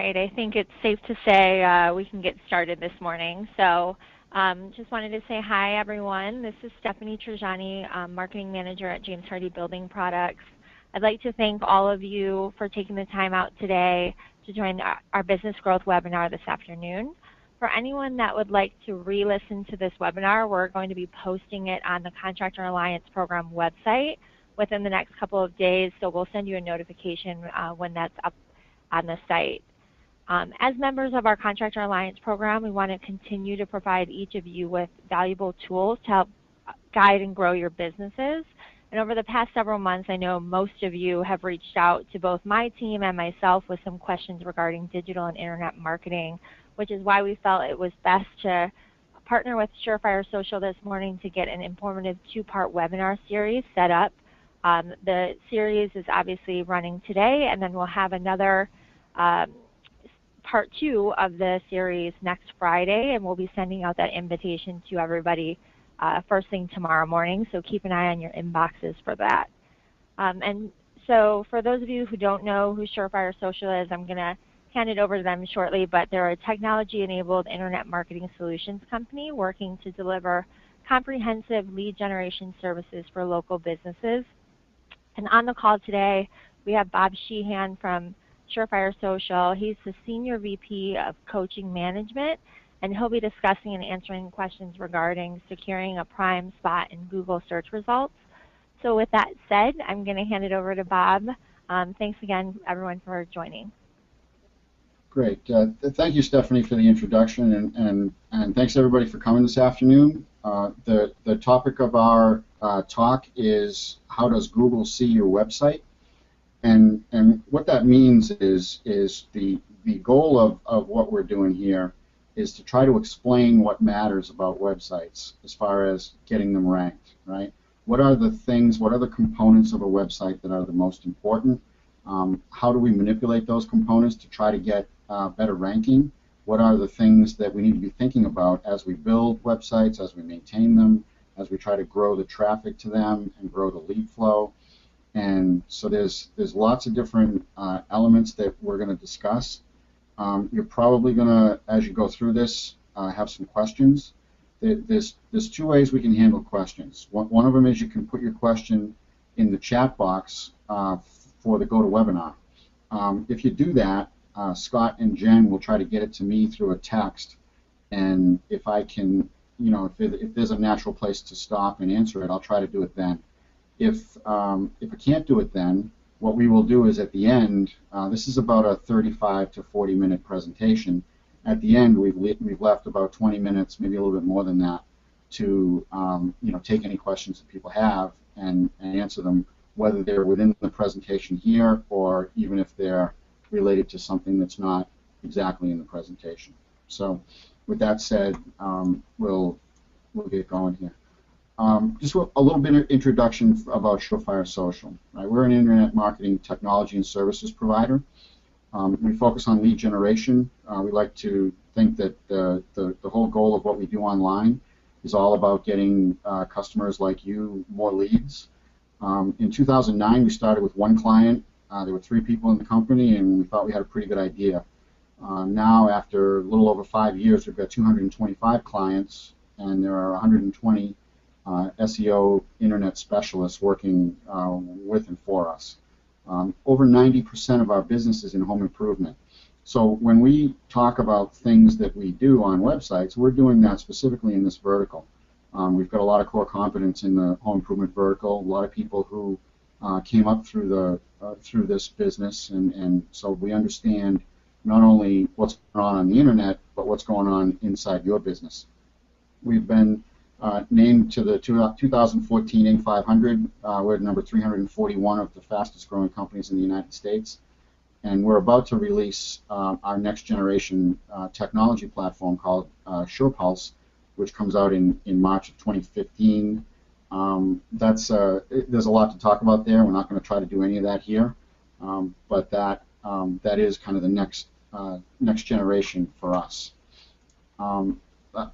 right, I think it's safe to say we can get started this morning. So just wanted to say hi, everyone. This is Stephanie Trajani, Marketing Manager at James Hardie Building Products. I'd like to thank all of you for taking the time out today to join our Business Growth webinar this afternoon. For anyone that would like to re-listen to this webinar, we're going to be posting it on the Contractor Alliance Program website within the next couple of days, so we'll send you a notification when that's up on the site. As members of our Contractor Alliance Program, we want to continue to provide each of you with valuable tools to help guide and grow your businesses. And over the past several months, I know most of you have reached out to both my team and myself with some questions regarding digital and internet marketing, which is why we felt it was best to partner with Surefire Social this morning to get an informative two-part webinar series set up. The series is obviously running today, and then we'll have another part 2 of the series next Friday, and we'll be sending out that invitation to everybody first thing tomorrow morning, so keep an eye on your inboxes for that. And so for those of you who don't know who Surefire Social is, I'm going to hand it over to them shortly, but they're a technology-enabled internet marketing solutions company working to deliver comprehensive lead generation services for local businesses. And on the call today, we have Bob Sheehan from Surefire Social. He's the Senior VP of Coaching Management, and he'll be discussing and answering questions regarding securing a prime spot in Google search results. So with that said, I'm going to hand it over to Bob. Thanks again, everyone, for joining. Great. Thank you, Stephanie, for the introduction, and thanks, everybody, for coming this afternoon. The topic of our talk is how does Google see your website? And what that means is the goal of what we're doing here is to try to explain what matters about websites as far as getting them ranked, right? What are the things, what are the components of a website that are the most important? How do we manipulate those components to try to get better ranking? What are the things that we need to be thinking about as we build websites, as we maintain them, as we try to grow the traffic to them and grow the lead flow? And so there's lots of different elements that we're going to discuss. You're probably going to, as you go through this, have some questions. There's 2 ways we can handle questions. One of them is you can put your question in the chat box for the GoToWebinar. If you do that, Scott and Jen will try to get it to me through a text, and if I can, if there's a natural place to stop and answer it, I'll try to do it then. If I can't do it then, what we will do is at the end, this is about a 35 to 40 minute presentation. At the end, we've left about 20 minutes, maybe a little bit more than that, to take any questions that people have and answer them, whether they're within the presentation here or even if they're related to something that's not exactly in the presentation. So with that said, we'll get going here. Just a little bit of introduction about Surefire Social. Right? We're an internet marketing technology and services provider. We focus on lead generation. We like to think that the whole goal of what we do online is all about getting customers like you more leads. In 2009, we started with 1 client. There were 3 people in the company, and we thought we had a pretty good idea. Now, after a little over 5 years, we've got 225 clients, and there are 120 SEO internet specialists working with and for us. Over 90% of our business is in home improvement. So when we talk about things that we do on websites, we're doing that specifically in this vertical. We've got a lot of core competence in the home improvement vertical, a lot of people who came up through this business, and so we understand not only what's going on the internet, but what's going on inside your business. We've been named to the 2014 Inc. 500. We're at number 341 of the fastest growing companies in the United States, and we're about to release our next generation technology platform called SurePulse, which comes out in March of 2015. There's a lot to talk about there. We're not going to try to do any of that here, but that is kind of the next generation for us.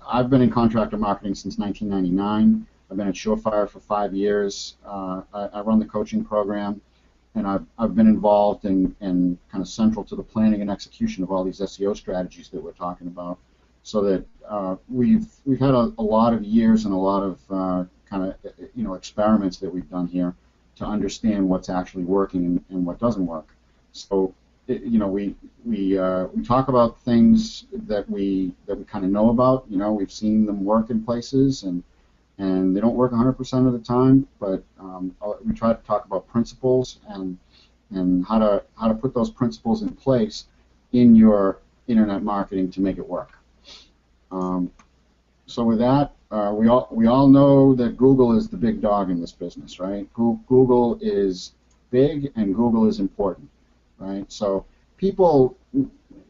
I've been in contractor marketing since 1999. I've been at Surefire for 5 years. I run the coaching program, and I've been involved in kind of central to the planning and execution of all these SEO strategies that we're talking about, so that we've had a lot of years and a lot of kind of experiments that we've done here to understand what's actually working and what doesn't work. So we talk about things that we kind of know about. We've seen them work in places, and they don't work 100% of the time, but we try to talk about principles and how to put those principles in place in your internet marketing to make it work. So with that, we all know that Google is the big dog in this business, right? Google is big and Google is important, right? So people,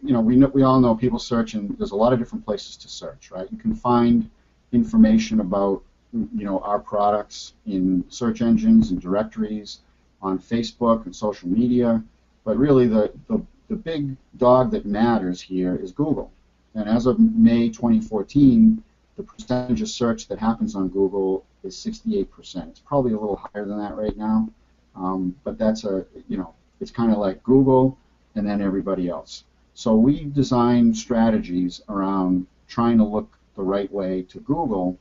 we all know people search, and there's a lot of different places to search, right? You can find information about our products in search engines and directories, on Facebook and social media, but really the big dog that matters here is Google. And as of May 2014, the percentage of search that happens on Google is 68%. It's probably a little higher than that right now, but that's it's kind of like Google and then everybody else. So we design strategies around trying to look the right way to Google,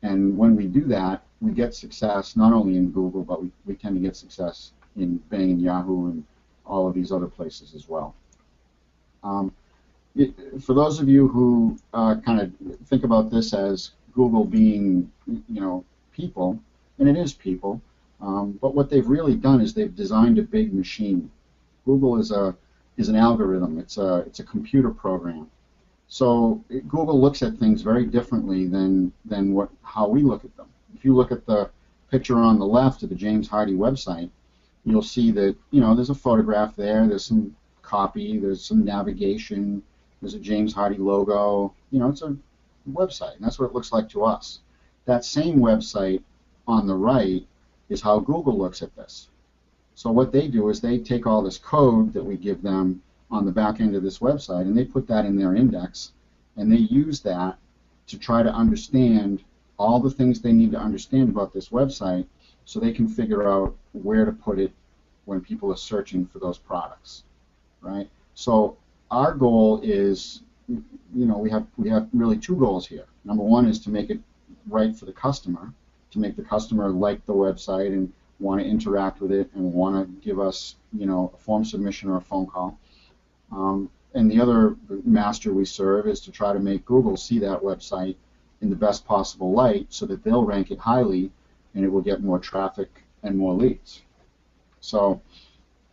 and when we do that, we get success not only in Google, but we tend to get success in Bing and Yahoo and all of these other places as well. For those of you who kind of think about this as Google being, people, and it is people, but what they've really done is they've designed a big machine. Google is an algorithm. It's a computer program. So Google looks at things very differently than how we look at them. If you look at the picture on the left of the James Hardie website, you'll see that there's a photograph there. There's some copy. There's some navigation. There's a James Hardie logo. It's a website, and that's what it looks like to us. That same website on the right is how Google looks at this. So what they do is they take all this code that we give them on the back end of this website, and they put that in their index, and they use that to try to understand all the things they need to understand about this website, so they can figure out where to put it when people are searching for those products, right? So our goal is, we have really two goals here. Number one is to make it right for the customer, to make the customer like the website and want to interact with it and want to give us, a form submission or a phone call. And the other master we serve is to try to make Google see that website in the best possible light so that they'll rank it highly and it will get more traffic and more leads. So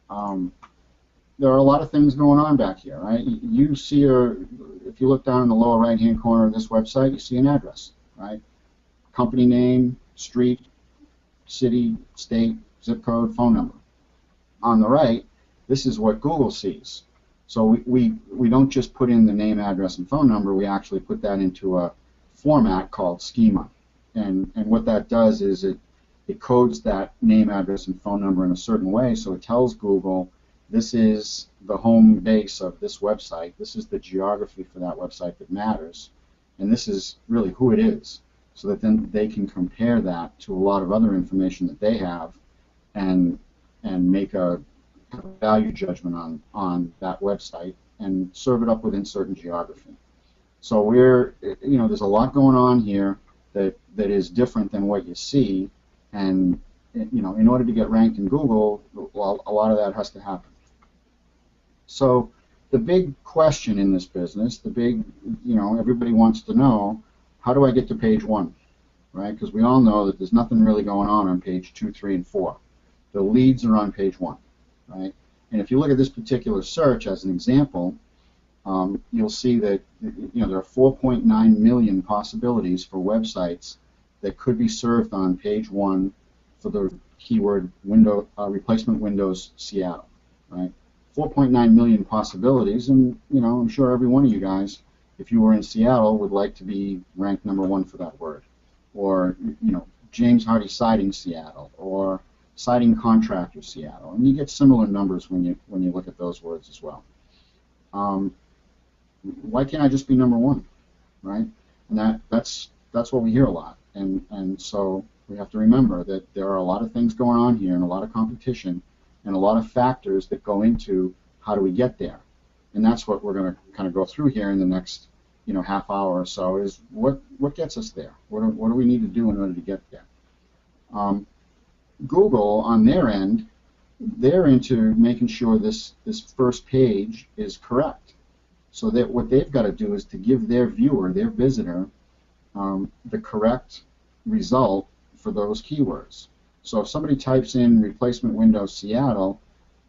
there are a lot of things going on back here, right? You see, if you look down in the lower right-hand corner of this website, you see an address, right? Company name, street, city, state, zip code, phone number. On the right, this is what Google sees. So we don't just put in the name, address, and phone number. We actually put that into a format called schema. And what that does is it codes that name, address, and phone number in a certain way, so it tells Google this is the home base of this website, this is the geography for that website that matters, and this is really who it is, so that then they can compare that to a lot of other information that they have and make a value judgment on that website and serve it up within certain geography. So there's a lot going on here that is different than what you see, and in order to get ranked in Google, well, a lot of that has to happen. So the big question in this business, everybody wants to know, how do I get to page 1, right? Because we all know that there's nothing really going on page 2, 3, and 4. The leads are on page 1, right? And if you look at this particular search as an example, you'll see that there are 4.9 million possibilities for websites that could be served on page 1 for the keyword replacement Windows Seattle, right? 4.9 million possibilities, and I'm sure every one of you guys, if you were in Seattle, would like to be ranked number 1 for that word, or James Hardie Siding Seattle, or Siding Contractor Seattle, and you get similar numbers when you look at those words as well. Why can't I just be number 1, right? And that's what we hear a lot, and so we have to remember that there are a lot of things going on here and a lot of competition, and a lot of factors that go into how do we get there. And that's what we're going to kind of go through here in the next half hour or so, is what gets us there. What do we need to do in order to get there? Google, on their end, they're into making sure this first page is correct. So that what they've got to do is to give their viewer, their visitor, the correct result for those keywords. So if somebody types in replacement window Seattle,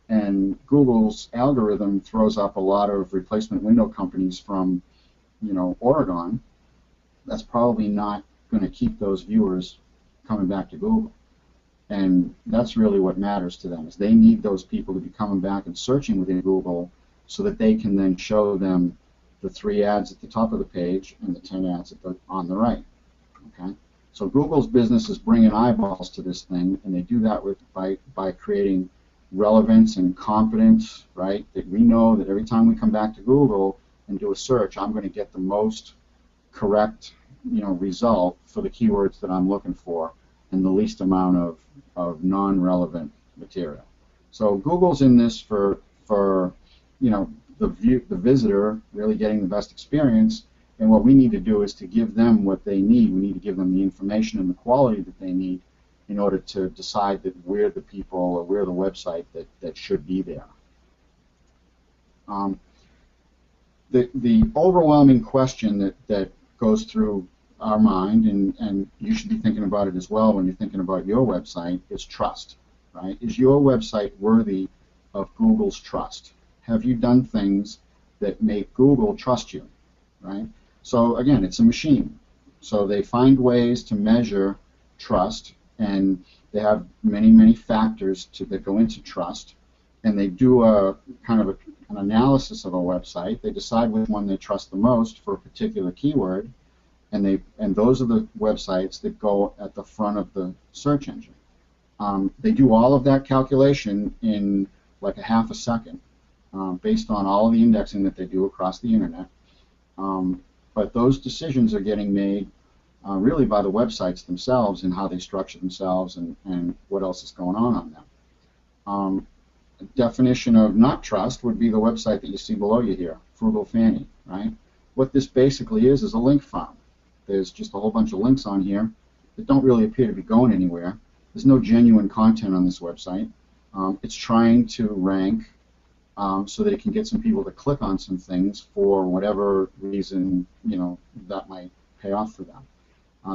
and Google's algorithm throws up a lot of replacement window companies from Oregon, that's probably not going to keep those viewers coming back to Google. And that's really what matters to them, is they need those people to be coming back and searching within Google so that they can then show them the 3 ads at the top of the page and the 10 ads on the right. Okay? So Google's business is bringing eyeballs to this thing, and they do that by creating relevance and competence, right? That we know that every time we come back to Google and do a search, I'm going to get the most correct result for the keywords that I'm looking for, and the least amount of non-relevant material. So Google's in this for the visitor really getting the best experience, and what we need to do is to give them what they need. We need to give them the information and the quality that they need in order to decide that we're the people or we're the website that should be there. The overwhelming question that goes through our mind, and you should be thinking about it as well when you're thinking about your website, is trust, right? Is your website worthy of Google's trust? Have you done things that make Google trust you, right? So again, it's a machine. So they find ways to measure trust, and they have many, many factors that go into trust, and they do a kind of an analysis of a website. They decide which one they trust the most for a particular keyword, and those are the websites that go at the front of the search engine. They do all of that calculation in like a half a second, based on all of the indexing that they do across the internet. But those decisions are getting made really by the websites themselves and how they structure themselves and what else is going on them. A definition of not trust would be the website that you see below you here, Frugal Fanny, right? What this basically is a link farm. There's just a whole bunch of links on here that don't really appear to be going anywhere. There's no genuine content on this website. It's trying to rank so that it can get some people to click on some things for whatever reason that might pay off for them.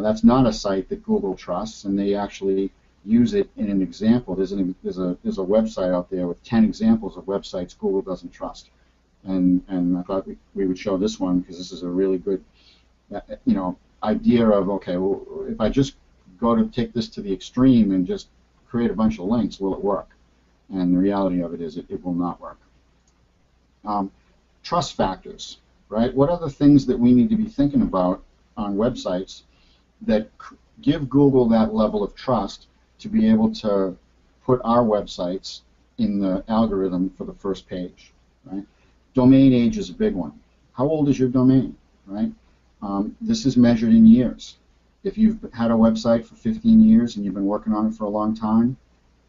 That's not a site that Google trusts, and they actually use it in an example. There's a website out there with 10 examples of websites Google doesn't trust, and I thought we would show this one because this is a really good idea of, okay, well, if I just go to take this to the extreme and just create a bunch of links, will it work? And the reality of it is it will not work. Trust factors, right? What are the things that we need to be thinking about on websites that give Google that level of trust to be able to put our websites in the algorithm for the first page, right? Domain age is a big one. How old is your domain, right? This is measured in years. If you've had a website for 15 years and you've been working on it for a long time,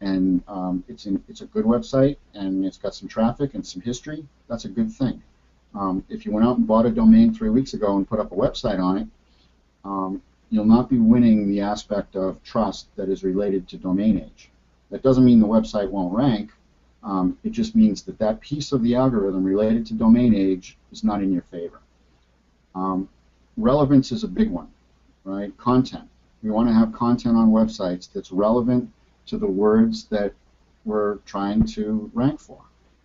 and it's a good website and it's got some traffic and some history, that's a good thing. If you went out and bought a domain 3 weeks ago and put up a website on it, you'll not be winning the aspect of trust that is related to domain age. That doesn't mean the website won't rank. It just means that that piece of the algorithm related to domain age is not in your favor. Relevance is a big one, right? Content. We want to have content on websites that's relevant to the words that we're trying to rank for.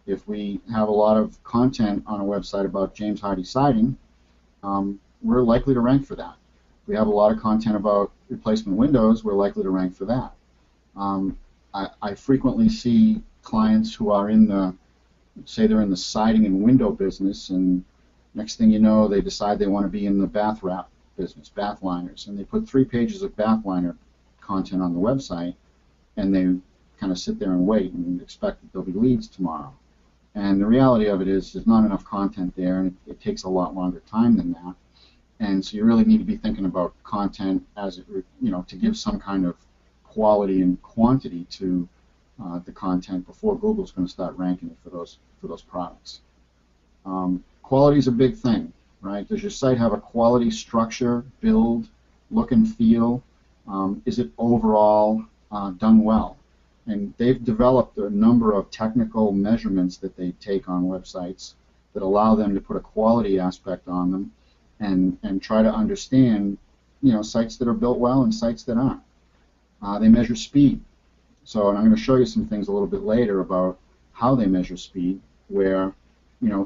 If we have a lot of content on a website about James Hardie siding, we're likely to rank for that. If we have a lot of content about replacement windows, we're likely to rank for that. I frequently see clients who are say they're in the siding and window business, and next thing you know, they decide they want to be in the bath wrap business, bath liners, and they put 3 pages of bath liner content on the website, and they kind of sit there and wait and expect that there'll be leads tomorrow. And the reality of it is there's not enough content there, and it takes a lot longer time than that. And so you really need to be thinking about content as to give some kind of quality and quantity to the content before Google's going to start ranking it for those products. Quality is a big thing, right? Does your site have a quality structure, build, look and feel? Is it overall done well? And they've developed a number of technical measurements that they take on websites that allow them to put a quality aspect on them and try to understand, sites that are built well and sites that aren't. They measure speed. So, and I'm going to show you some things a little bit later about how they measure speed, where,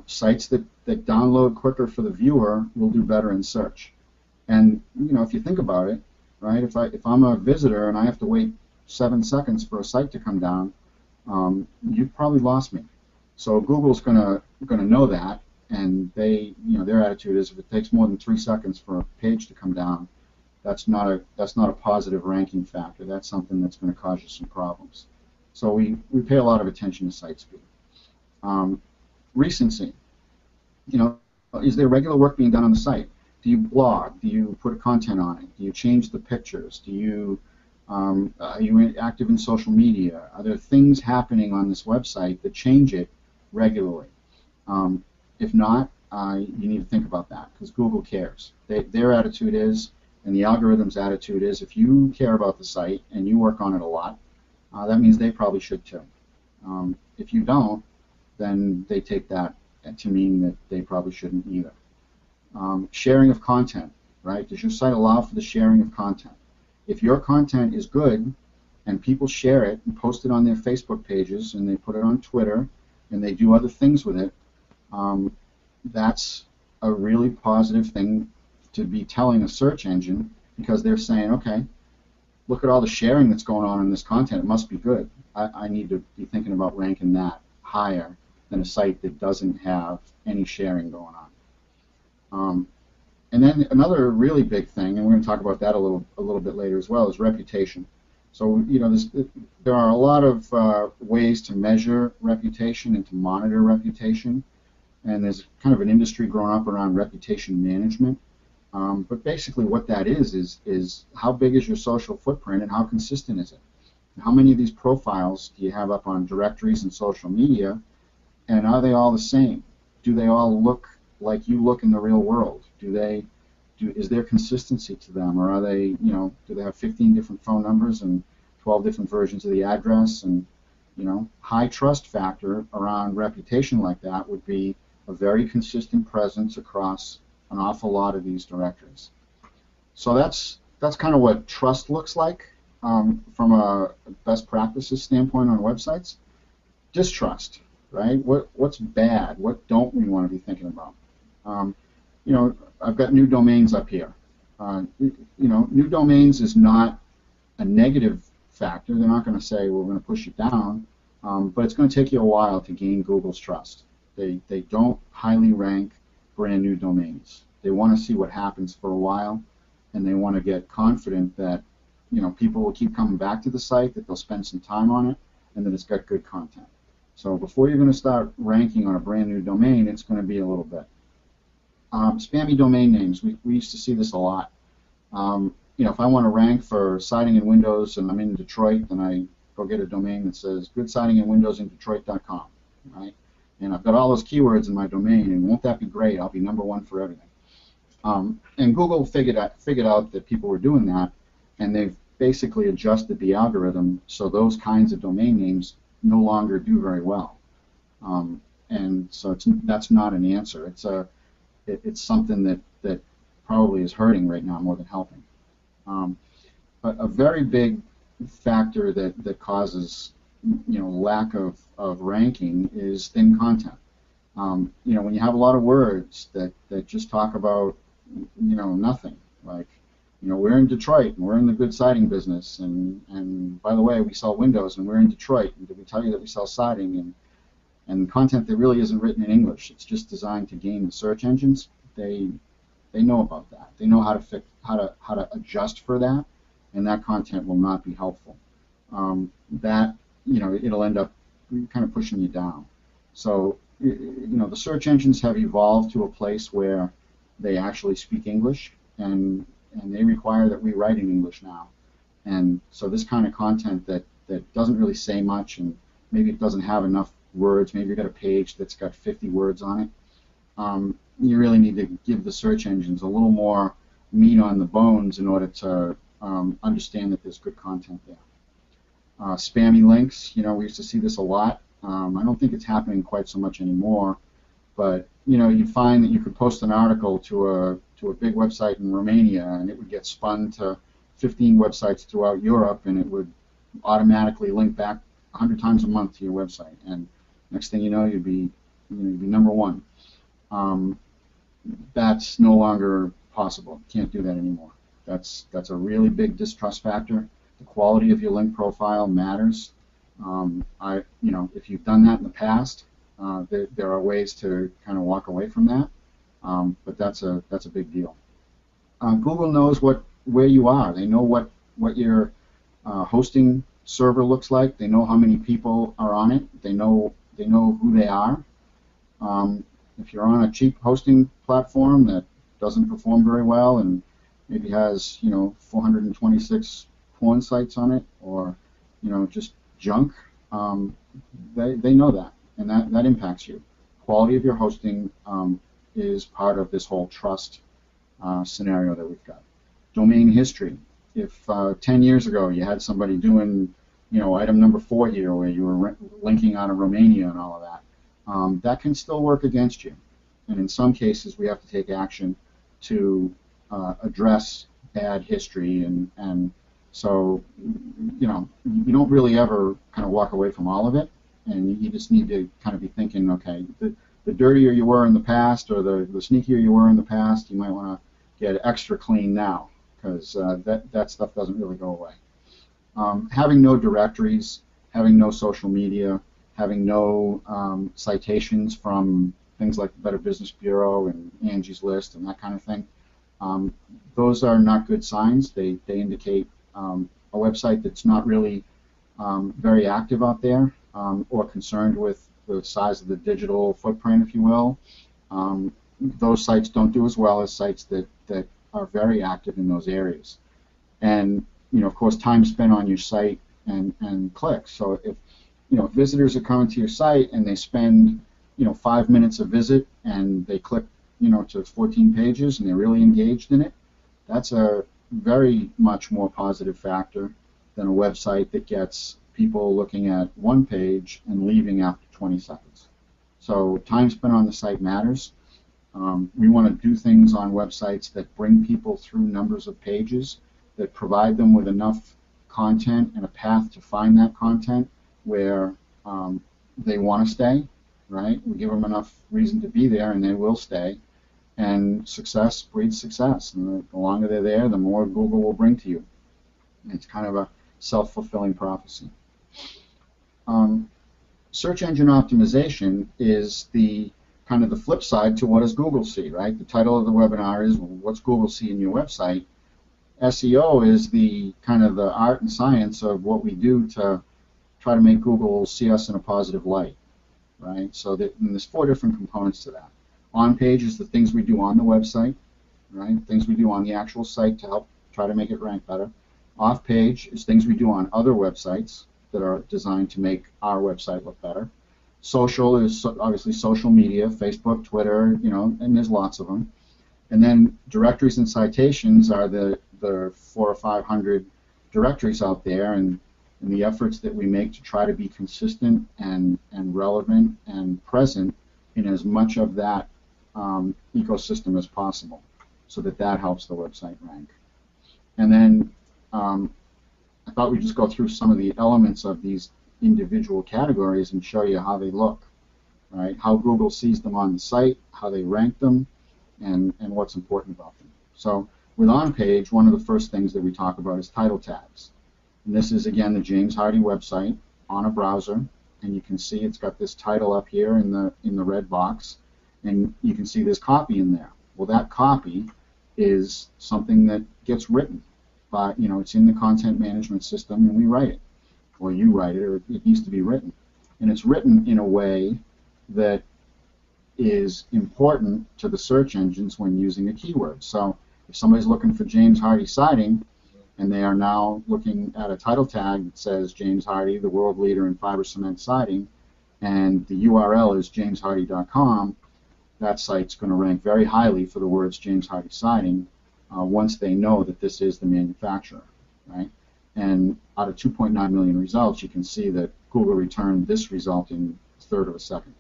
sites that download quicker for the viewer will do better in search. And, if you think about it, right, if I'm a visitor and I have to wait 7 seconds for a site to come down, you've probably lost me. So Google's gonna know that, and their attitude is if it takes more than 3 seconds for a page to come down, that's not a positive ranking factor. That's something that's going to cause you some problems. So we pay a lot of attention to site speed. Recency. Is there regular work being done on the site? Do you blog? Do you put content on it? Do you change the pictures? Are you active in social media? Are there things happening on this website that change it regularly? If not, you need to think about that, because Google cares. Their attitude is, and the algorithm's attitude is, if you care about the site and you work on it a lot, that means they probably should too. If you don't, then they take that to mean that they probably shouldn't either. Sharing of content, right? Does your site allow for the sharing of content? If your content is good and people share it and post it on their Facebook pages and they put it on Twitter and they do other things with it, that's a really positive thing to be telling a search engine, because they're saying, okay, look at all the sharing that's going on in this content. It must be good. I need to be thinking about ranking that higher than a site that doesn't have any sharing going on. And then another really big thing, and we're going to talk about that a little bit later as well, is reputation. So there are a lot of ways to measure reputation and to monitor reputation, and there's kind of an industry growing up around reputation management. But basically what that is how big is your social footprint and how consistent is it? How many of these profiles do you have up on directories and social media, and are they all the same? Do they all look like you look in the real world? Is there consistency to them, or are they, do they have 15 different phone numbers and 12 different versions of the address? And high trust factor around reputation like that would be a very consistent presence across an awful lot of these directories. So that's kind of what trust looks like from a best practices standpoint on websites. Distrust, right? What's bad? What don't we want to be thinking about? I've got new domains up here. New domains is not a negative factor. They're not going to say, well, we're going to push it down, but it's going to take you a while to gain Google's trust. They don't highly rank brand new domains. They want to see what happens for a while, and they want to get confident that people will keep coming back to the site, that they'll spend some time on it, and that it's got good content. So before you're going to start ranking on a brand new domain, it's going to be a little bit. Spammy domain names, we used to see this a lot. If I want to rank for siding and windows and I'm in Detroit, then I go get a domain that says good siding and windows in Detroit.com, right? And I've got all those keywords in my domain, and won't that be great? I'll be #1 for everything. And Google figured out that people were doing that, and they've basically adjusted the algorithm so those kinds of domain names no longer do very well. And so that's not an answer. It's something that probably is hurting right now more than helping. But a very big factor that causes lack of ranking is thin content. When you have a lot of words that just talk about nothing, like we're in Detroit and we're in the good siding business, and by the way, we sell windows and we're in Detroit, and did we tell you that we sell siding, and content that really isn't written in English. It's just designed to game the search engines. They know about that. They know how to adjust for that, and that content will not be helpful. It'll end up kind of pushing you down. So the search engines have evolved to a place where they actually speak English, and they require that we write in English now. And so this kind of content that that doesn't really say much, and maybe it doesn't have enough words. Maybe you've got a page that's got 50 words on it. You really need to give the search engines a little more meat on the bones in order to understand that there's good content there. Spammy links, we used to see this a lot. I don't think it's happening quite so much anymore, but you find that you could post an article to a big website in Romania, and it would get spun to 15 websites throughout Europe, and it would automatically link back 100 times a month to your website, and next thing you know, you'd be number one. That's no longer possible. Can't do that anymore. That's a really big distrust factor. The quality of your link profile matters. If you've done that in the past, there are ways to kind of walk away from that, but that's a big deal. Google knows where you are. They know what your hosting server looks like. They know how many people are on it. They know who they are. If you're on a cheap hosting platform that doesn't perform very well and maybe has 426 porn sites on it, or just junk, they know that, and that impacts you. Quality of your hosting is part of this whole trust scenario that we've got. Domain history. If 10 years ago you had somebody doing item number 4 here, where you were linking out of Romania and all of that, that can still work against you. And in some cases, we have to take action to address bad history, and so you don't really ever kind of walk away from all of it, and you just need to kind of be thinking, okay, the dirtier you were in the past, or the sneakier you were in the past, you might want to get extra clean now, because that stuff doesn't really go away. Having no directories, having no social media, having no citations from things like the Better Business Bureau and Angie's List and that kind of thing, those are not good signs. They indicate a website that's not really very active out there, or concerned with the size of the digital footprint, if you will. Those sites don't do as well as sites that are very active in those areas. And of course, time spent on your site and clicks. So if visitors are coming to your site and they spend 5 minutes a visit and they click to 14 pages and they're really engaged in it, that's a very much more positive factor than a website that gets people looking at one page and leaving after 20 seconds. So time spent on the site matters. We want to do things on websites that bring people through numbers of pages, that provide them with enough content and a path to find that content where they want to stay, right? We give them enough reason to be there and they will stay. And success breeds success. And the longer they're there, the more Google will bring to you. It's kind of a self-fulfilling prophecy. Search engine optimization is the kind of the flip side to what does Google see, right? The title of the webinar is, well, what's Google see in your website? SEO is the kind of the art and science of what we do to try to make Google see us in a positive light, right? So there's 4 different components to that. On page is the things we do on the website, right? Things we do on the actual site to help try to make it rank better. Off page is things we do on other websites that are designed to make our website look better. Social is obviously social media, Facebook, Twitter, and there's lots of them. And then directories and citations are the 400 or 500 directories out there, and the efforts that we make to try to be consistent and relevant and present in as much of that ecosystem as possible, so that helps the website rank. And then I thought we'd just go through some of the elements of these individual categories and show you how they look, right? How Google sees them on the site, how they rank them, and what's important about them. So with on-page, one of the first things that we talk about is title tags. And this is, again, the James Hardie website on a browser, and you can see it's got this title up here in the red box, and you can see there's copy in there. Well, that copy is something that gets written. But, it's in the content management system, and we write it. Or you write it, or it needs to be written. And it's written in a way that is important to the search engines when using a keyword. So if somebody's looking for James Hardie siding, and they are now looking at a title tag that says James Hardie, the world leader in fiber cement siding, and the URL is jameshardy.com, that site's going to rank very highly for the words James Hardie Siding once they know that this is the manufacturer, right? And out of 2.9 million results, you can see that Google returned this result in a third of a second,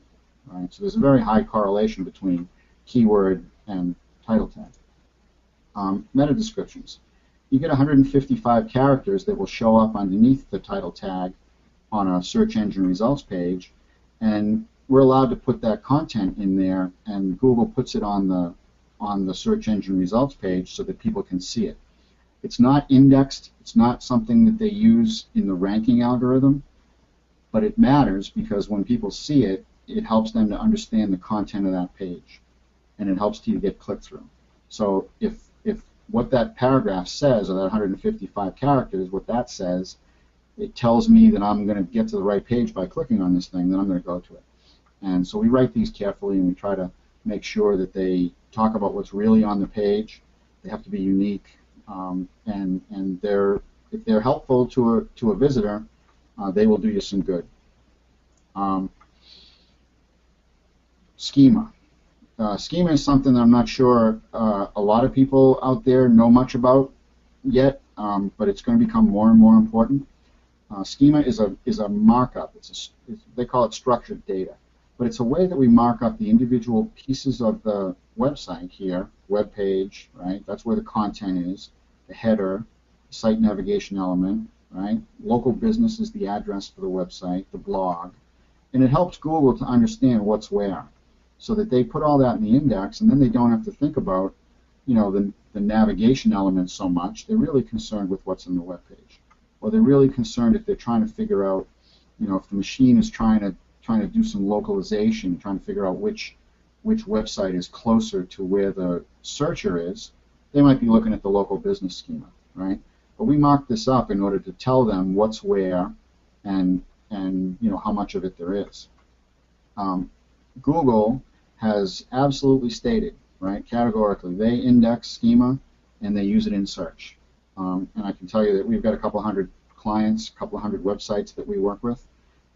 right? So there's a very high correlation between keyword and title tag. Meta descriptions. You get 155 characters that will show up underneath the title tag on a search engine results page, and we're allowed to put that content in there, and Google puts it on the search engine results page so that people can see it. It's not indexed, it's not something that they use in the ranking algorithm, but it matters because when people see it, it helps them to understand the content of that page, and it helps you to get click-through. So if what that paragraph says, or that 155 characters, what that says, it tells me that I'm going to get to the right page by clicking on this thing, then I'm going to go to it. And so we write these carefully, and we try to make sure that they talk about what's really on the page. They have to be unique, and if they're helpful to a visitor, they will do you some good. Schema. Schema is something that I'm not sure a lot of people out there know much about yet, but it's going to become more and more important. Schema is a markup. They call it structured data, but it's a way that we mark up the individual pieces of the website here, web page, right? That's where the content is, the header, the site navigation element, right? Local business is the address for the website, the blog, and it helps Google to understand what's where, so that they put all that in the index, and then they don't have to think about, the navigation elements so much. They're really concerned with what's in the web page, or they're really concerned if they're trying to figure out, if the machine is trying to do some localization, trying to figure out which website is closer to where the searcher is, they might be looking at the local business schema, right? But we mark this up in order to tell them what's where and how much of it there is. Google has absolutely stated, right, categorically, they index schema and they use it in search. And I can tell you that we've got a couple hundred clients, a couple hundred websites that we work with,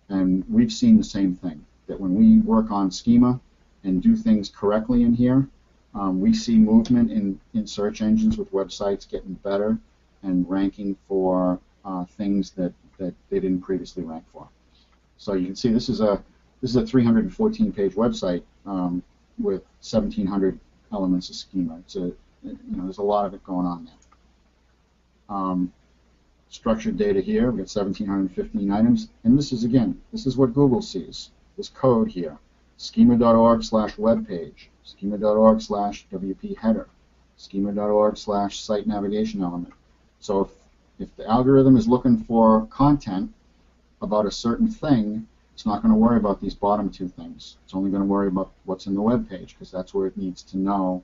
and we've seen the same thing, that when we work on schema and do things correctly in here, we see movement in search engines with websites getting better and ranking for things that they didn't previously rank for. So you can see this is a 314-page website with 1,700 elements of schema. There's a lot of it going on there. Structured data here, we've got 1,715 items, and this is what Google sees, this code here, schema.org/webpage, schema.org/WP header, schema.org/site navigation element. So if the algorithm is looking for content about a certain thing, it's not going to worry about these bottom two things. It's only going to worry about what's in the web page, because that's where it needs to know,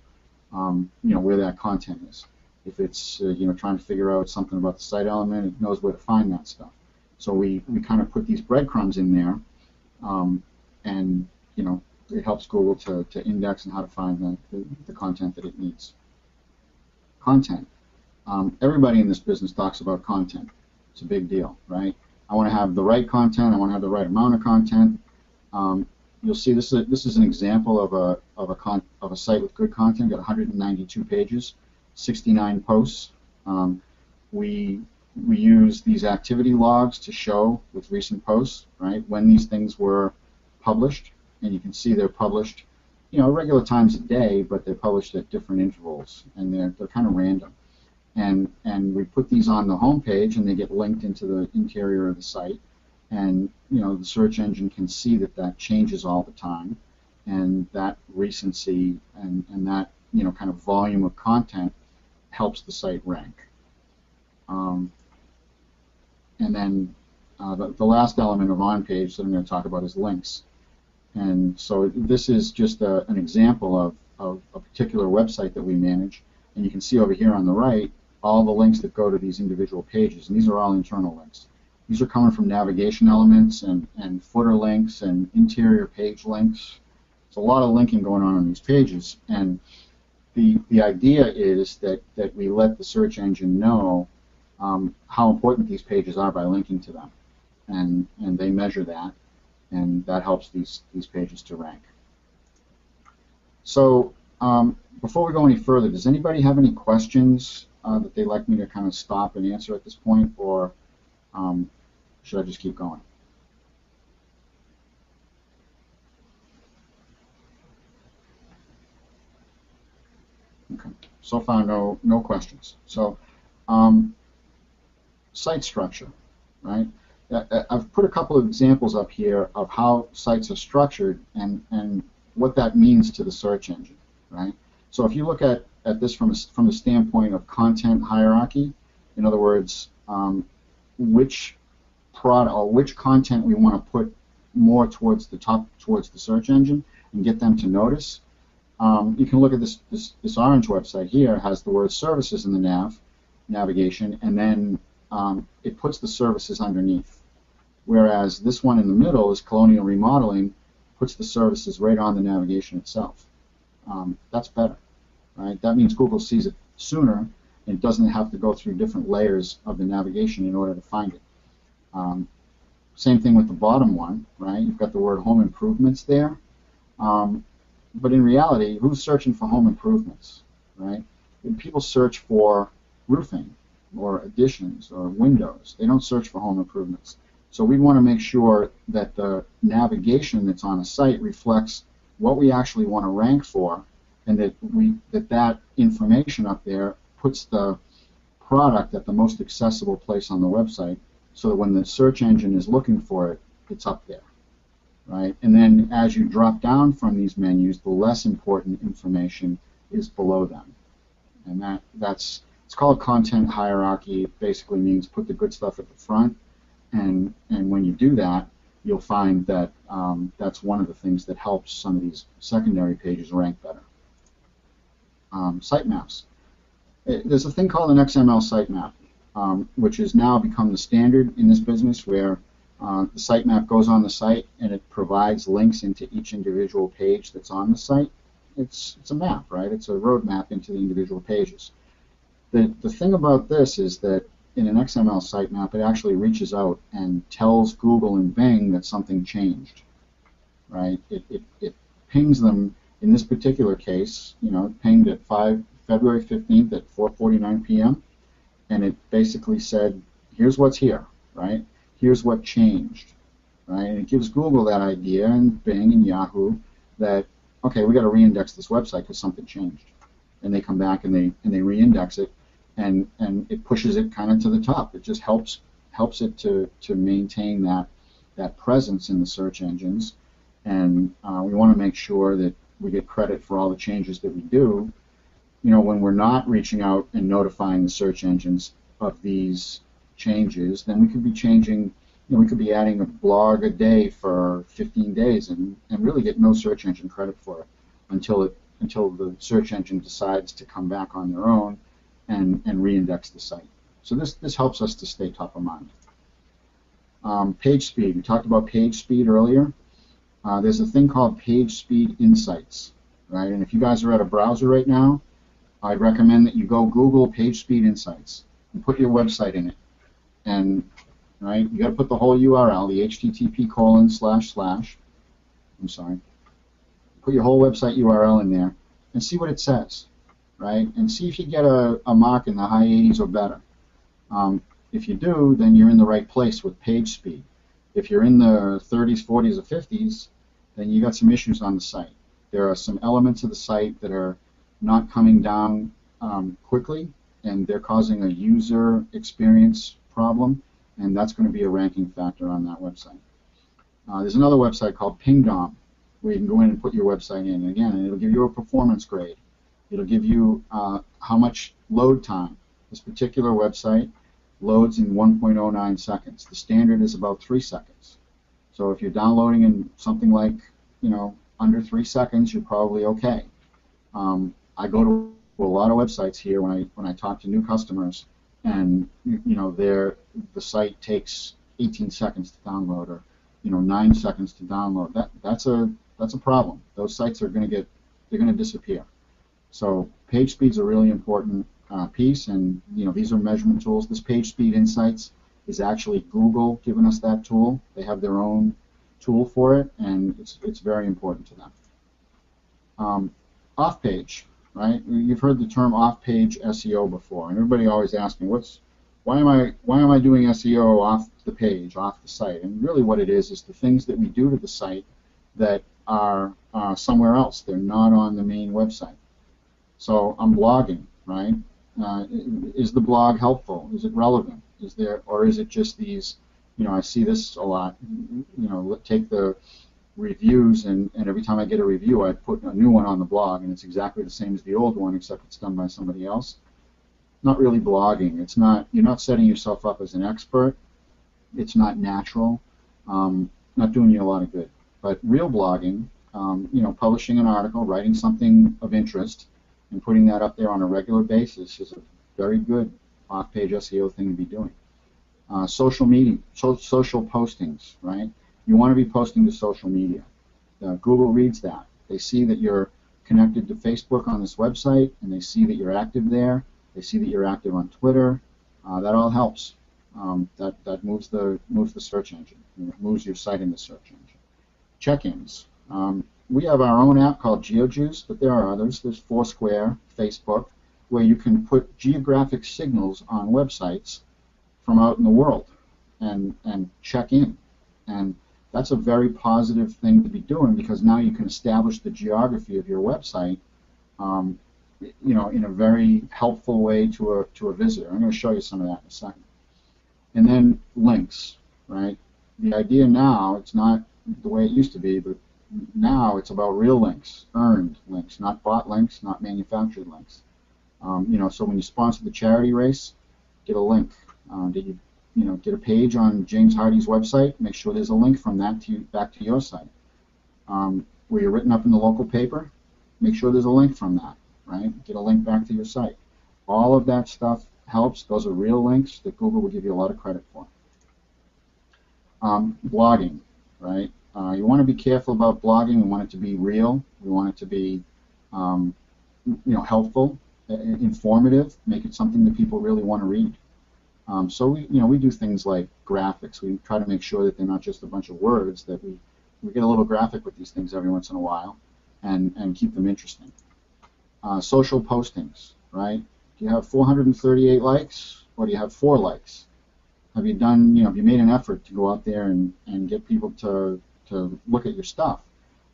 where that content is. If it's trying to figure out something about the site element, it knows where to find that stuff. So we kind of put these breadcrumbs in there, and it helps Google to index and how to find the content that it needs. Content. Everybody in this business talks about content. It's a big deal, right? I want to have the right content. I want to have the right amount of content. You'll see this is an example of a site with good content. Got 192 pages, 69 posts. We use these activity logs to show with recent posts, right, when these things were published, and you can see they're published, regular times a day, but they're published at different intervals, and they're kind of random. And we put these on the home page, and they get linked into the interior of the site, and the search engine can see that changes all the time, and that recency and that kind of volume of content helps the site rank. And then the last element of on page that I'm going to talk about is links. And so this is just an example of a particular website that we manage, and you can see over here on the right all the links that go to these individual pages, and these are all internal links. These are coming from navigation elements and footer links and interior page links. There's a lot of linking going on these pages, and the idea is that we let the search engine know how important these pages are by linking to them, and they measure that, and that helps these pages to rank. So before we go any further, does anybody have any questions that they'd like me to kind of stop and answer at this point, or should I just keep going? Okay. So far, no questions. So site structure, right? I've put a couple of examples up here of how sites are structured and what that means to the search engine, right? So if you look at this from the standpoint of content hierarchy, in other words, which product or which content we want to put more towards the top, towards the search engine, and get them to notice. You can look at this orange website here. It has the word services in the navigation, and then it puts the services underneath. Whereas this one in the middle is colonial remodeling, puts the services right on the navigation itself. That's better, right? That means Google sees it sooner and doesn't have to go through different layers of the navigation in order to find it. Same thing with the bottom one, right? You've got the word home improvements there. But in reality, who's searching for home improvements, right? When people search for roofing or additions or windows, they don't search for home improvements. So we want to make sure that the navigation that's on a site reflects what we actually want to rank for, and that information up there puts the product at the most accessible place on the website, so that when the search engine is looking for it, it's up there, right? And then as you drop down from these menus, the less important information is below them. And it's called content hierarchy. It basically means put the good stuff at the front, and when you do that, you'll find that that's one of the things that helps some of these secondary pages rank better. Sitemaps. There's a thing called an XML sitemap, which has now become the standard in this business, where the sitemap goes on the site and it provides links into each individual page that's on the site. It's a map, right? It's a roadmap into the individual pages. The thing about this is that in an XML sitemap, it actually reaches out and tells Google and Bing that something changed, right? It pings them. In this particular case, it pinged at February 15th at 4:49 p.m. and it basically said, here's what's here, right? Here's what changed, right? And it gives Google that idea, and Bing and Yahoo, that, okay, we got to reindex this website because something changed. And they come back and they reindex it, and it pushes it kind of to the top. It just helps it to maintain that presence in the search engines, and we want to make sure that we get credit for all the changes that we do. When we're not reaching out and notifying the search engines of these changes, then we could be changing, we could be adding a blog a day for 15 days and really get no search engine credit for it until the search engine decides to come back on their own and reindex the site. So this helps us to stay top of mind. Page speed. We talked about page speed earlier. There's a thing called Page Speed Insights, right? And if you guys are at a browser right now, I'd recommend that you go Google Page Speed Insights and put your website in it. And right, you got to put the whole URL, the http:// I'm sorry. Put your whole website URL in there and see what it says, right? And see if you get a mark in the high 80s or better. If you do, then you're in the right place with page speed. If you're in the 30s, 40s, or 50s, then you got some issues on the site. There are some elements of the site that are not coming down quickly, and they're causing a user experience problem, and that's going to be a ranking factor on that website. There's another website called Pingdom, where you can go in and put your website in, and it'll give you a performance grade. It'll give you how much load time. This particular website loads in 1.09 seconds. The standard is about 3 seconds. So if you're downloading in something like, under 3 seconds, you're probably okay. I go to a lot of websites here when I talk to new customers, and the site takes 18 seconds to download, or 9 seconds to download. That's a problem. Those sites are going to disappear. So page speeds are really important. piece, and these are measurement tools. This Page Speed Insights is actually Google giving us that tool. They have their own tool for it, and it's very important to them. Off-page, right? You've heard the term off-page SEO before, and everybody always asks me, why am I doing SEO off the page, off the site? And really, what it is the things that we do to the site that are somewhere else. They're not on the main website. So I'm blogging, right? Is the blog helpful? Is it relevant? Or is it just these? I see this a lot. Take the reviews, and every time I get a review, I put a new one on the blog, and it's exactly the same as the old one, except it's done by somebody else. Not really blogging. You're not setting yourself up as an expert. It's not natural. Not doing you a lot of good. But real blogging, publishing an article, writing something of interest, and putting that up there on a regular basis is a very good off-page SEO thing to be doing. Social media, social postings, right? You want to be posting to social media. Google reads that. They see that you're connected to Facebook on this website, and they see that you're active there. They see that you're active on Twitter. That all helps. That moves the search engine. It moves your site in the search engine. Check-ins. We have our own app called GeoJuice, but there are others. There's Foursquare, Facebook, where you can put geographic signals on websites from out in the world and check in. And that's a very positive thing to be doing, because now you can establish the geography of your website in a very helpful way to a visitor. I'm going to show you some of that in a second. And then links, right? The idea now, it's not the way it used to be, but now it's about real links, earned links, not bought links, not manufactured links. So when you sponsor the charity race, get a link. Did you get a page on James Hardy's website? Make sure there's a link from that back to your site. Were you written up in the local paper? Make sure there's a link from that, right? Get a link back to your site. All of that stuff helps. Those are real links that Google will give you a lot of credit for. Blogging, right? You want to be careful about blogging. We want it to be real. We want it to be, helpful, informative. Make it something that people really want to read. So we do things like graphics. We try to make sure that they're not just a bunch of words. That we get a little graphic with these things every once in a while, and keep them interesting. Social postings, right? Do you have 438 likes, or do you have 4 likes? Have you done, have you made an effort to go out there and get people to look at your stuff?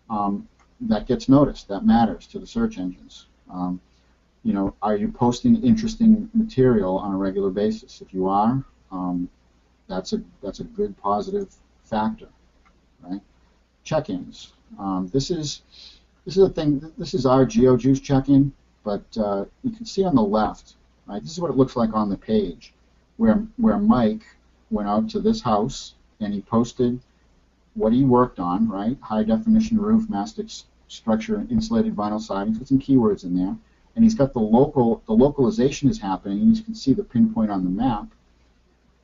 That gets noticed. That matters to the search engines. Are you posting interesting material on a regular basis? If you are, that's a good positive factor, right? Check-ins. This is a thing. This is our GeoJuice check-in, but you can see on the left, right? This is what it looks like on the page, where Mike went out to this house and he posted what he worked on, right? High definition roof, mastic structure, insulated vinyl siding. Put some keywords in there, and he's got the localization is happening, and you can see the pinpoint on the map.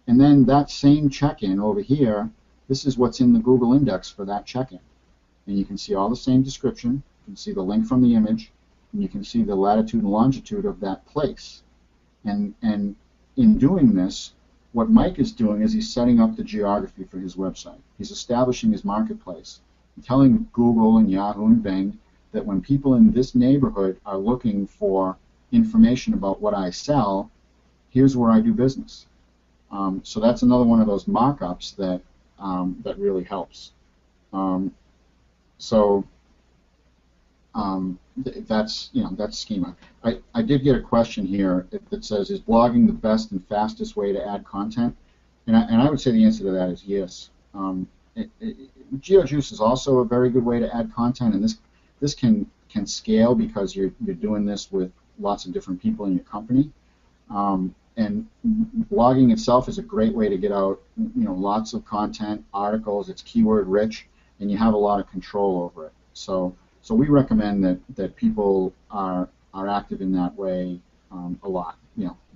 And then that same check-in over here, this is what's in the Google index for that check-in, and you can see all the same description. You can see the link from the image, and you can see the latitude and longitude of that place. And in doing this, what Mike is doing is he's setting up the geography for his website. He's establishing his marketplace, and telling Google and Yahoo and Bing that when people in this neighborhood are looking for information about what I sell, here's where I do business. So that's another one of those mock-ups that really helps. That's schema. I did get a question here that says, is blogging the best and fastest way to add content? And I would say the answer to that is yes. GeoJuice is also a very good way to add content, and this can scale because you're doing this with lots of different people in your company. And blogging itself is a great way to get out, lots of content, articles. It's keyword rich, and you have a lot of control over it. So we recommend that people are active in that way a lot.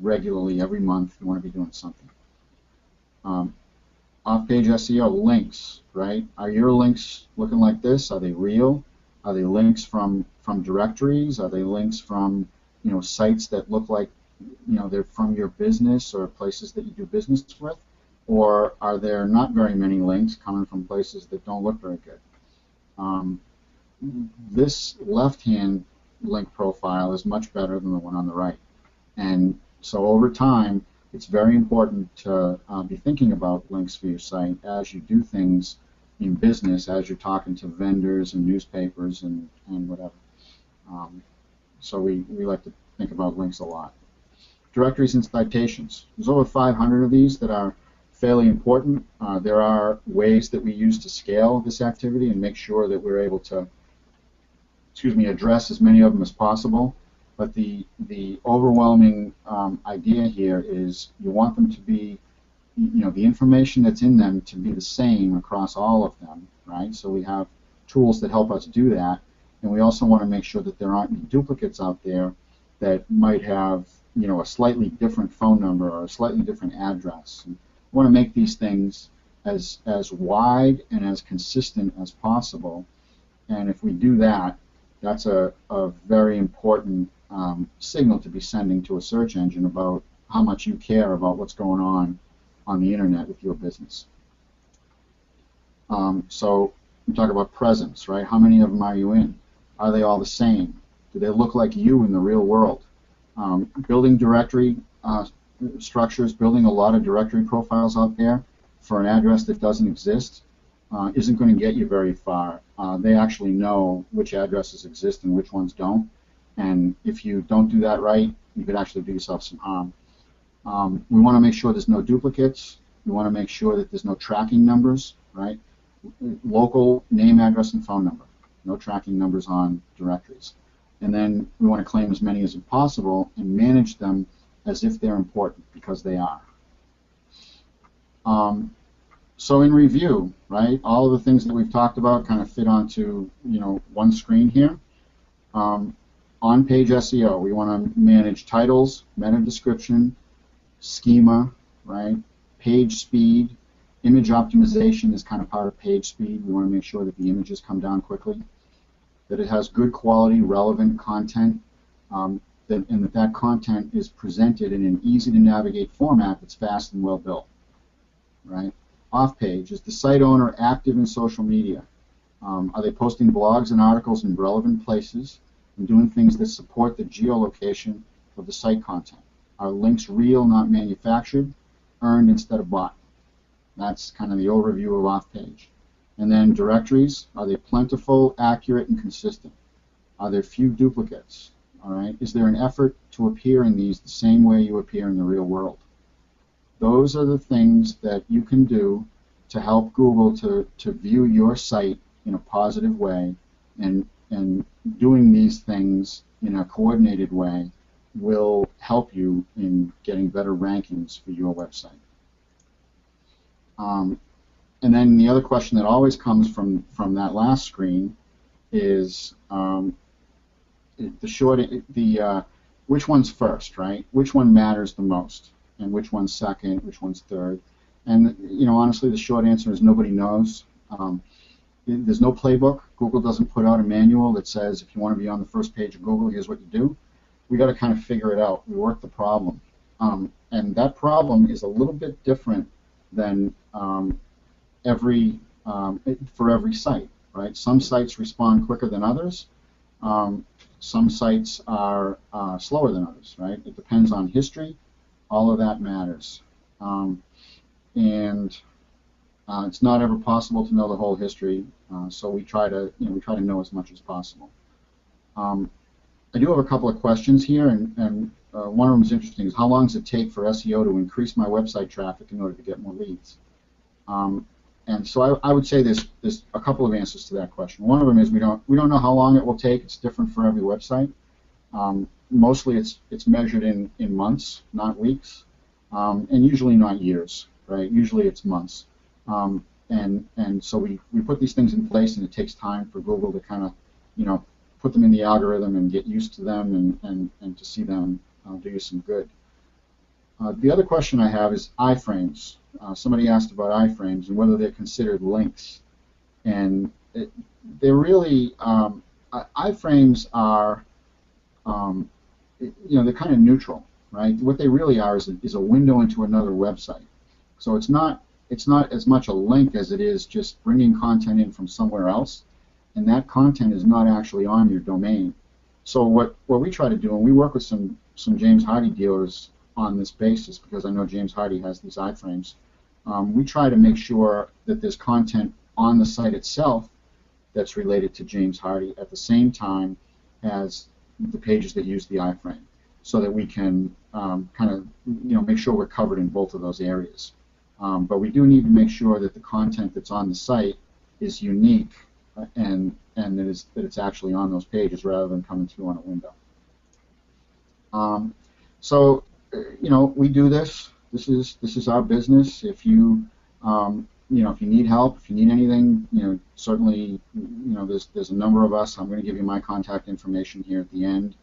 Regularly, every month, you want to be doing something. Off-page SEO, links, right? Are your links looking like this? Are they real? Are they links from directories? Are they links from sites that look like they're from your business or places that you do business with, or are there not very many links coming from places that don't look very good? This left-hand link profile is much better than the one on the right. And so over time, it's very important to be thinking about links for your site as you do things in business, as you're talking to vendors and newspapers and whatever. So we like to think about links a lot. Directories and citations. There's over 500 of these that are fairly important. There are ways that we use to scale this activity and make sure that we're able to, address as many of them as possible. But the overwhelming idea here is you want them to be, the information that's in them to be the same across all of them, right? So we have tools that help us do that, and we also want to make sure that there aren't any duplicates out there that might have, a slightly different phone number or a slightly different address. And we want to make these things as wide and as consistent as possible. And if we do that, that's a very important signal to be sending to a search engine about how much you care about what's going on the internet with your business. So we talk about presence, right? How many of them are you in? Are they all the same? Do they look like you in the real world? Building directory structures, building a lot of directory profiles out there for an address that doesn't exist isn't going to get you very far. They actually know which addresses exist and which ones don't. And if you don't do that right, you could actually do yourself some harm. We want to make sure there's no duplicates. We want to make sure that there's no tracking numbers, right? Local name, address, and phone number. No tracking numbers on directories. And then we want to claim as many as possible and manage them as if they're important, because they are. So in review, right, all of the things that we've talked about kind of fit onto, one screen here. On Page SEO, we want to manage titles, meta description, schema, right, page speed, image optimization is kind of part of page speed. We want to make sure that the images come down quickly, that it has good quality, relevant content, and that content is presented in an easy-to-navigate format that's fast and well-built, right? Off-page, is the site owner active in social media? Are they posting blogs and articles in relevant places and doing things that support the geolocation of the site content? Are links real, not manufactured, earned instead of bought? That's kind of the overview of off-page. And then directories, are they plentiful, accurate, and consistent? Are there few duplicates? All right. Is there an effort to appear in these the same way you appear in the real world? Those are the things that you can do to help Google to view your site in a positive way, and doing these things in a coordinated way will help you in getting better rankings for your website. And then the other question that always comes from that last screen is which one's first, right? Which one matters the most, and which one's second, which one's third? And honestly, the short answer is nobody knows. There's no playbook. Google doesn't put out a manual that says if you want to be on the first page of Google, here's what you do. We got to kind of figure it out. We work the problem, and that problem is a little bit different than for every site, right? Some sites respond quicker than others. Some sites are slower than others, right? It depends on history. All of that matters, and it's not ever possible to know the whole history. So we try to know as much as possible. I do have a couple of questions here, and one of them is interesting. Is how long does it take for SEO to increase my website traffic in order to get more leads? And so I would say there's a couple of answers to that question. One of them is we don't know how long it will take. It's different for every website. Mostly it's measured in months, not weeks, and usually not years, right? Usually it's months. And so we put these things in place, and it takes time for Google to kind of put them in the algorithm and get used to them and to see them do you some good. The other question I have is iframes. Somebody asked about iframes and whether they're considered links. And they're really, iframes are, they're kind of neutral. right? What they really are is a window into another website. So it's not as much a link as it is just bringing content in from somewhere else, and that content is not actually on your domain. So what we try to do, and we work with some James Hardie dealers on this basis, because I know James Hardie has these iframes. We try to make sure that there's content on the site itself that's related to James Hardie at the same time as the pages that use the iframe, so that we can kind of make sure we're covered in both of those areas. But we do need to make sure that the content that's on the site is unique and that it's actually on those pages rather than coming through on a window. So we do this. This is our business. If you if you need help, if you need anything, certainly there's a number of us. I'm going to give you my contact information here at the end,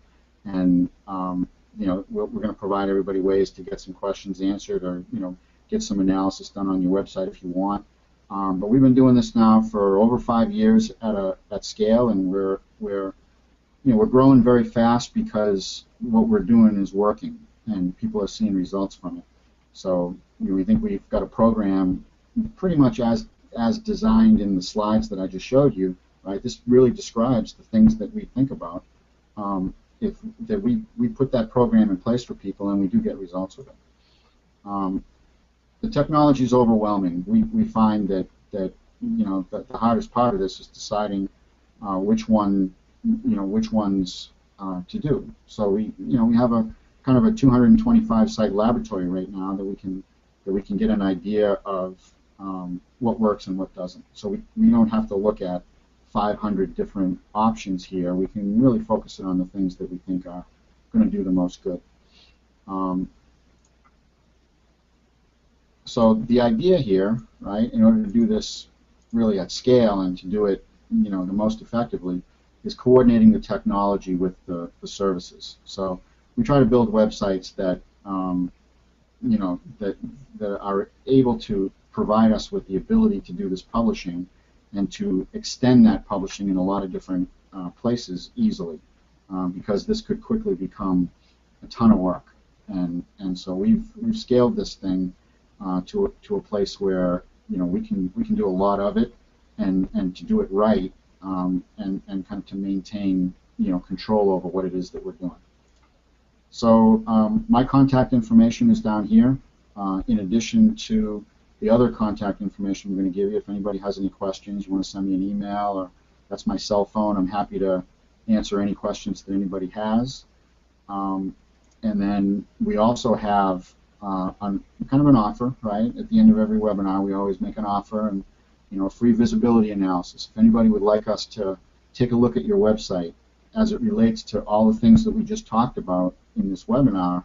and we're going to provide everybody ways to get some questions answered, or get some analysis done on your website if you want. But we've been doing this now for over 5 years at scale, and we're growing very fast because what we're doing is working, and people are seeing results from it. So we think we've got a program pretty much as designed in the slides that I just showed you. Right? This really describes the things that we think about. We put that program in place for people, and we do get results with it. The technology is overwhelming. We find that the hardest part of this is deciding which ones to do. So we have a kind of a 225 site laboratory right now that we can get an idea of what works and what doesn't. So we don't have to look at 500 different options here. We can really focus it on the things that we think are going to do the most good. So the idea here, right, in order to do this really at scale and to do it, the most effectively, is coordinating the technology with the services. So we try to build websites that, that are able to provide us with the ability to do this publishing and to extend that publishing in a lot of different places easily, because this could quickly become a ton of work. And so we've scaled this thing to a place where we can do a lot of it, and to do it right, and kind of to maintain control over what it is that we're doing. So my contact information is down here, in addition to the other contact information we're going to give you. If anybody has any questions, you want to send me an email, or that's my cell phone. I'm happy to answer any questions that anybody has. And then we also have kind of an offer, right? At the end of every webinar, we always make an offer, and a free visibility analysis. If anybody would like us to take a look at your website as it relates to all the things that we just talked about in this webinar,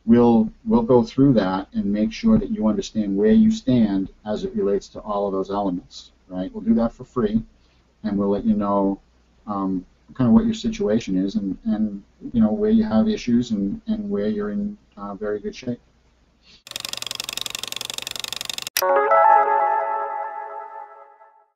we'll go through that and make sure that you understand where you stand as it relates to all of those elements, right? We'll do that for free, and we'll let you know kind of what your situation is, and where you have issues, and where you're in very good shape.